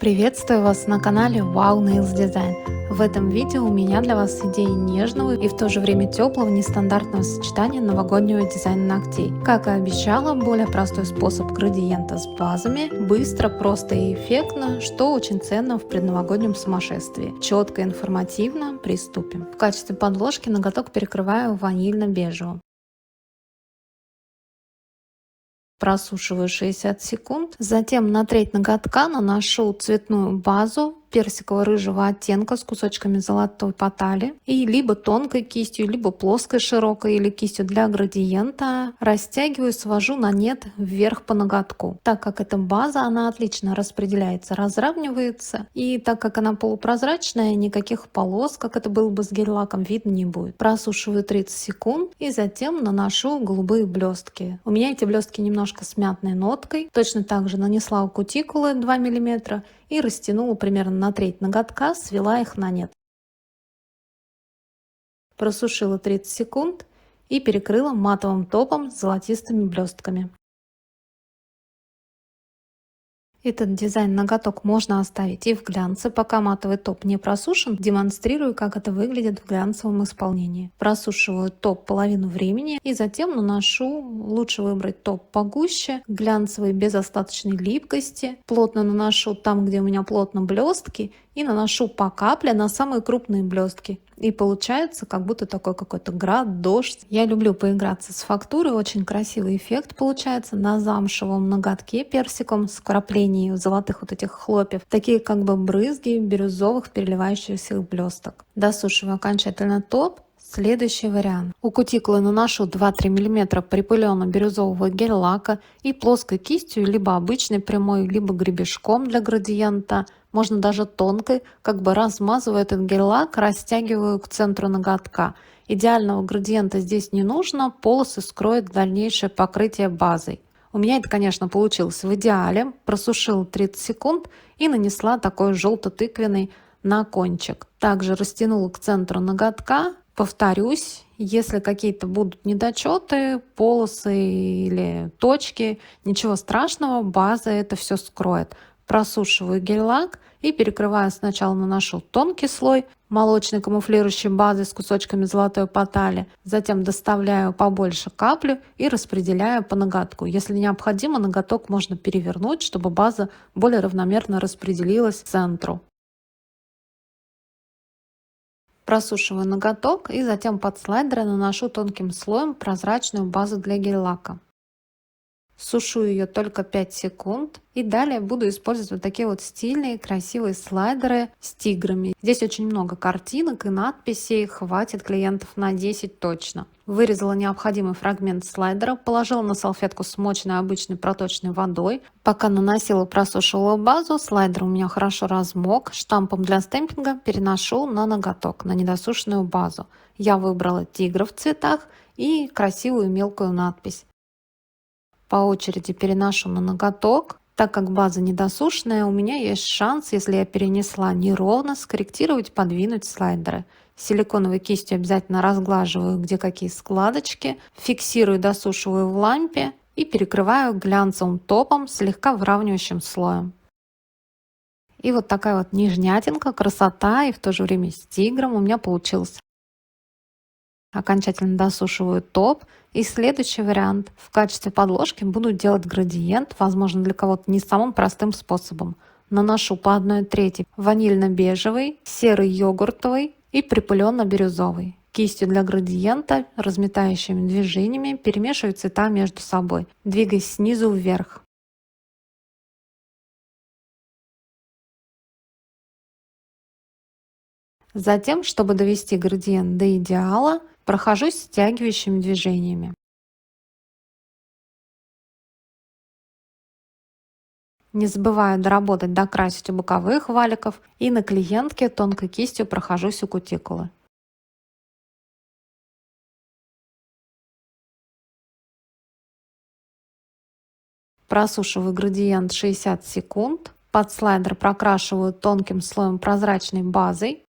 Приветствую вас на канале Wow Nails Design. В этом видео у меня для вас идеи нежного и в то же время теплого нестандартного сочетания новогоднего дизайна ногтей. Как и обещала, более простой способ градиента с базами, быстро, просто и эффектно, что очень ценно в предновогоднем сумасшествии. Четко и информативно приступим. В качестве подложки ноготок перекрываю ванильно-бежевым. Просушиваю 60 секунд. Затем на треть ноготка наношу цветную базу персиково-рыжего оттенка с кусочками золотой потали. И либо тонкой кистью, либо плоской широкой или кистью для градиента растягиваю, свожу на нет вверх по ноготку. Так как эта база, она отлично распределяется, разравнивается. И так как она полупрозрачная, никаких полос, как это было бы с гель-лаком, видно не будет. Просушиваю 30 секунд и затем наношу голубые блестки. У меня эти блестки немножко с мятной ноткой. Точно так же нанесла у кутикулы 2 мм и растянула примерно на треть ноготка, свела их на нет. Просушила 30 секунд и перекрыла матовым топом с золотистыми блестками. Этот дизайн ноготок можно оставить и в глянце, пока матовый топ не просушен. Демонстрирую, как это выглядит в глянцевом исполнении. Просушиваю топ половину времени и затем наношу, лучше выбрать топ погуще, глянцевый без остаточной липкости. Плотно наношу там, где у меня плотно блестки, и наношу по капле на самые крупные блестки. И получается как будто такой какой-то град, дождь. Я люблю поиграться с фактурой, очень красивый эффект получается на замшевом ноготке персиком с вкраплениями золотых вот этих хлопьев. Такие как бы брызги бирюзовых переливающихся блесток. Досушиваю окончательно топ. Следующий вариант. У кутикулы наношу 2-3 мм припыленно-бирюзового гель-лака и плоской кистью, либо обычной прямой, либо гребешком для градиента. Можно даже тонкой, как бы размазываю этот гель-лак, растягиваю к центру ноготка. Идеального градиента здесь не нужно, полосы скроет дальнейшее покрытие базой. У меня это, конечно, получилось в идеале. Просушила 30 секунд и нанесла такой желто-тыквенный на кончик. Также растянула к центру ноготка. Повторюсь, если какие-то будут недочеты, полосы или точки, ничего страшного, база это все скроет. Просушиваю гель-лак и перекрываю. Сначала наношу тонкий слой молочной камуфлирующей базы с кусочками золотой потали, затем доставляю побольше каплю и распределяю по ноготку. Если необходимо, ноготок можно перевернуть, чтобы база более равномерно распределилась к центру. Просушиваю ноготок и затем под слайдеры наношу тонким слоем прозрачную базу для гель-лака. Сушу ее только 5 секунд. И далее буду использовать вот такие вот стильные, красивые слайдеры с тиграми. Здесь очень много картинок и надписей, хватит клиентов на 10 точно. Вырезала необходимый фрагмент слайдера, положила на салфетку, смоченной обычной проточной водой. Пока наносила, просушивала базу, слайдер у меня хорошо размок. Штампом для стемпинга переношу на ноготок, на недосушенную базу. Я выбрала тигра в цветах и красивую мелкую надпись. По очереди переношу на ноготок. Так как база недосушенная, у меня есть шанс, если я перенесла неровно, скорректировать, подвинуть слайдеры. Силиконовой кистью обязательно разглаживаю, где какие складочки, фиксирую, досушиваю в лампе и перекрываю глянцевым топом, слегка выравнивающим слоем. И вот такая вот нежнятинка, красота и в то же время с тигром у меня получился. Окончательно досушиваю топ. И следующий вариант. В качестве подложки буду делать градиент, возможно для кого-то не самым простым способом. Наношу по 1/3 ванильно-бежевый, серый йогуртовый и припыленно-бирюзовый. Кистью для градиента разметающими движениями перемешиваю цвета между собой, двигаясь снизу вверх. Затем, чтобы довести градиент до идеала, прохожусь стягивающими движениями. Не забываю доработать, докрасить у боковых валиков и на клиентке тонкой кистью прохожусь у кутикулы. Просушиваю градиент 60 секунд. Под слайдер прокрашиваю тонким слоем прозрачной базой.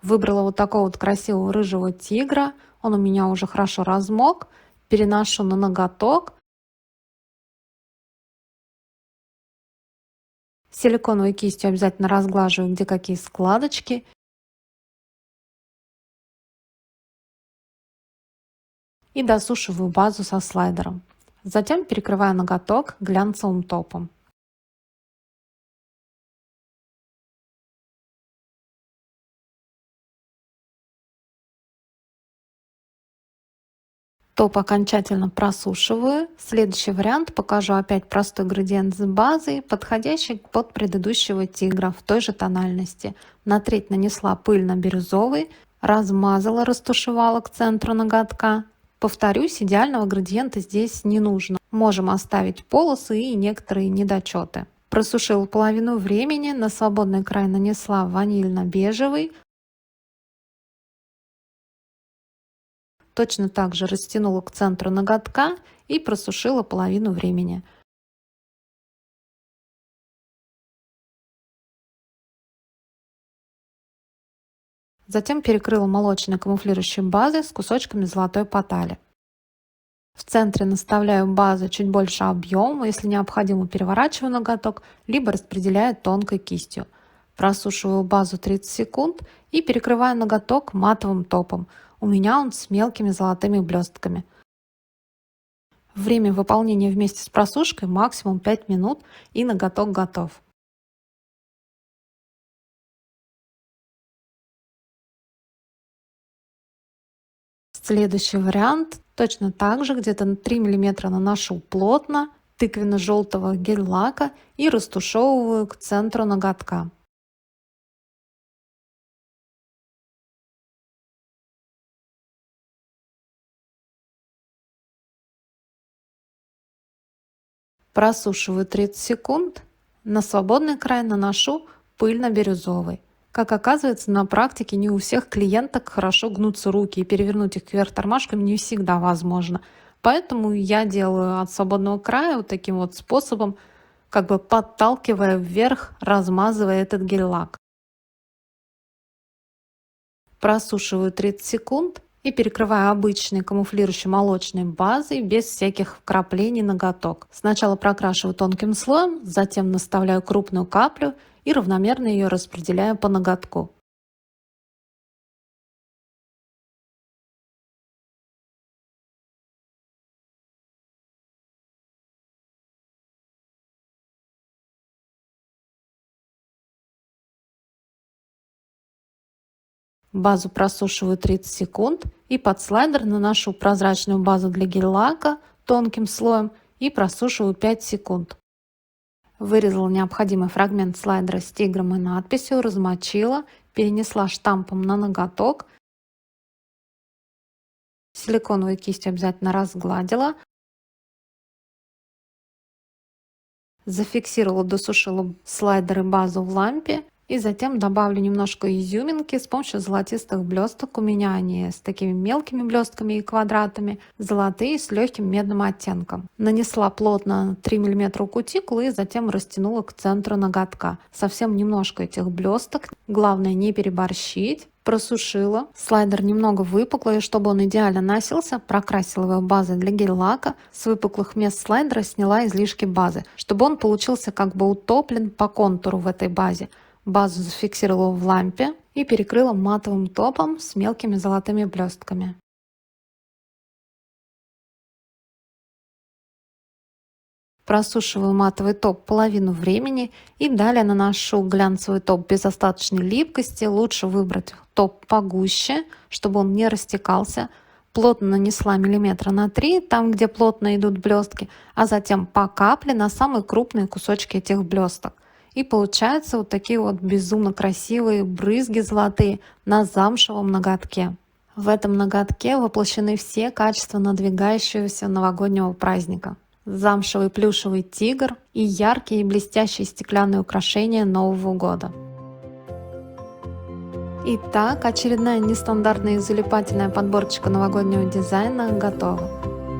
Выбрала вот такого вот красивого рыжего тигра. Он у меня уже хорошо размок. Переношу на ноготок. Силиконовой кистью обязательно разглаживаю, где какие складочки. И досушиваю базу со слайдером. Затем перекрываю ноготок глянцевым топом. Топ окончательно просушиваю. Следующий вариант покажу опять простой градиент с базой, подходящий под предыдущего тигра в той же тональности. На треть нанесла пыльно-бирюзовый, размазала, растушевала к центру ноготка. Повторюсь, идеального градиента здесь не нужно. Можем оставить полосы и некоторые недочеты. Просушила половину времени, на свободный край нанесла ванильно-бежевый. Точно так же растянула к центру ноготка и просушила половину времени. Затем перекрыла молочной камуфлирующей базой с кусочками золотой потали. В центре наставляю базу чуть больше объема, если необходимо переворачиваю ноготок, либо распределяю тонкой кистью. Просушиваю базу 30 секунд и перекрываю ноготок матовым топом. У меня он с мелкими золотыми блестками. Время выполнения вместе с просушкой максимум 5 минут, и ноготок готов. Следующий вариант. Точно так же где-то на 3 мм наношу плотно тыквенно-желтого гель-лака и растушевываю к центру ноготка. Просушиваю 30 секунд. На свободный край наношу пыльно-бирюзовый. Как оказывается, на практике не у всех клиенток хорошо гнутся руки, и перевернуть их кверх тормашками не всегда возможно. Поэтому я делаю от свободного края вот таким вот способом, как бы подталкивая вверх, размазывая этот гель-лак. Просушиваю 30 секунд и перекрываю обычной камуфлирующей молочной базой без всяких вкраплений ноготок. Сначала прокрашиваю тонким слоем, затем наставляю крупную каплю и равномерно ее распределяю по ноготку. Базу просушиваю 30 секунд и под слайдер наношу прозрачную базу для гель-лака тонким слоем и просушиваю 5 секунд. Вырезала необходимый фрагмент слайдера с тигром и надписью, размочила, перенесла штампом на ноготок. Силиконовой кистью обязательно разгладила. Зафиксировала, досушила слайдер и базу в лампе. И затем добавлю немножко изюминки с помощью золотистых блесток. У меня они с такими мелкими блестками и квадратами, золотые с легким медным оттенком. Нанесла плотно 3 мм у кутикулы и затем растянула к центру ноготка. Совсем немножко этих блесток, главное не переборщить. Просушила. Слайдер немного выпуклый, чтобы он идеально носился, прокрасила его базой для гель-лака. С выпуклых мест слайдера сняла излишки базы, чтобы он получился как бы утоплен по контуру в этой базе. Базу зафиксировала в лампе и перекрыла матовым топом с мелкими золотыми блестками. Просушиваю матовый топ половину времени и далее наношу глянцевый топ без остаточной липкости. Лучше выбрать топ погуще, чтобы он не растекался. Плотно нанесла миллиметра на 3, там где плотно идут блестки, а затем по капле на самые крупные кусочки этих блесток. И получаются вот такие вот безумно красивые брызги золотые на замшевом ноготке. В этом ноготке воплощены все качества надвигающегося новогоднего праздника. Замшевый плюшевый тигр и яркие и блестящие стеклянные украшения Нового года. Итак, очередная нестандартная и залипательная подборочка новогоднего дизайна готова.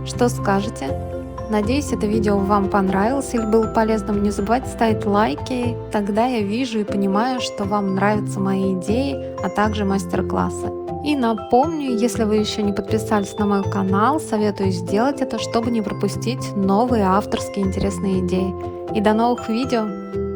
Что скажете? Надеюсь, это видео вам понравилось или было полезным. Не забывайте ставить лайки, тогда я вижу и понимаю, что вам нравятся мои идеи, а также мастер-классы. И напомню, если вы еще не подписались на мой канал, советую сделать это, чтобы не пропустить новые авторские интересные идеи. И до новых видео!